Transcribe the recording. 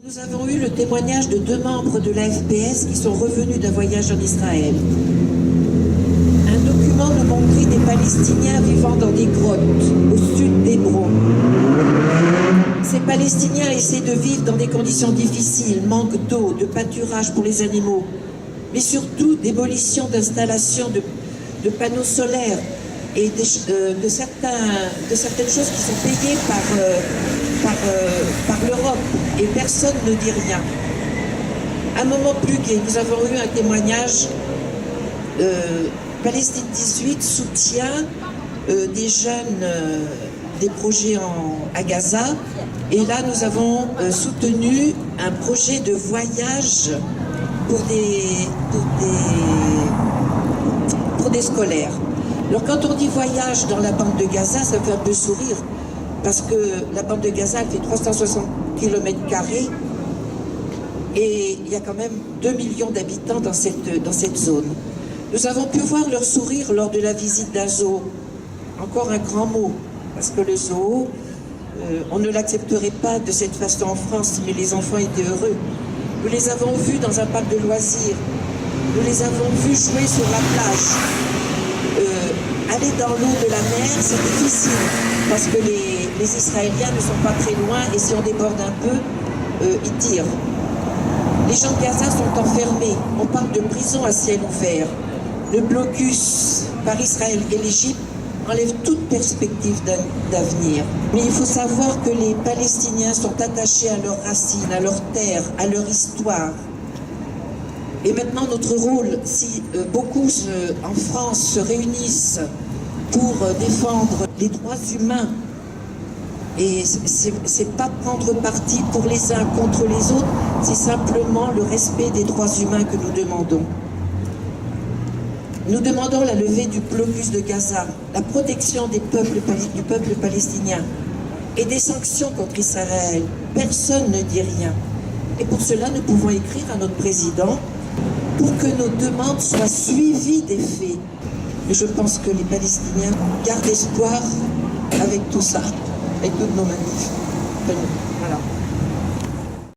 Nous avons eu le témoignage de 2 membres de la FPS qui sont revenus d'un voyage en Israël. Un document nous montrait des Palestiniens vivant dans des grottes au sud d'Hébron. Ces Palestiniens essaient de vivre dans des conditions difficiles, manque d'eau, de pâturage pour les animaux, mais surtout démolition d'installations de panneaux solaires et de certaines choses qui sont payées par l'Europe, et personne ne dit rien. Un moment plus gai, nous avons eu un témoignage. Palestine 18 soutient des jeunes, des projets à Gaza, et là nous avons soutenu un projet de voyage pour des scolaires. Alors quand on dit voyage dans la bande de Gaza, ça fait un peu sourire, parce que la bande de Gaza, elle fait 360 km² et il y a quand même 2 millions d'habitants dans cette zone. Nous avons pu voir leur sourire lors de la visite d'un zoo. Encore un grand mot, parce que le zoo, on ne l'accepterait pas de cette façon en France, mais les enfants étaient heureux. Nous les avons vus dans un parc de loisirs, nous les avons vus jouer sur la plage. Aller dans l'eau de la mer, c'est difficile, parce que les Israéliens ne sont pas très loin, et si on déborde un peu, ils tirent. Les gens de Gaza sont enfermés, on parle de prison à ciel ouvert. Le blocus par Israël et l'Égypte enlève toute perspective d'avenir. Mais il faut savoir que les Palestiniens sont attachés à leurs racines, à leur terre, à leur histoire. Et maintenant, notre rôle, si beaucoup en France se réunissent pour défendre les droits humains, et c'est pas prendre parti pour les uns contre les autres, c'est simplement le respect des droits humains que nous demandons. Nous demandons la levée du blocus de Gaza, la protection du peuple palestinien et des sanctions contre Israël. Personne ne dit rien. Et pour cela, nous pouvons écrire à notre président pour que nos demandes soient suivies des faits. Et je pense que les Palestiniens gardent espoir avec tout ça, avec toutes nos manifs.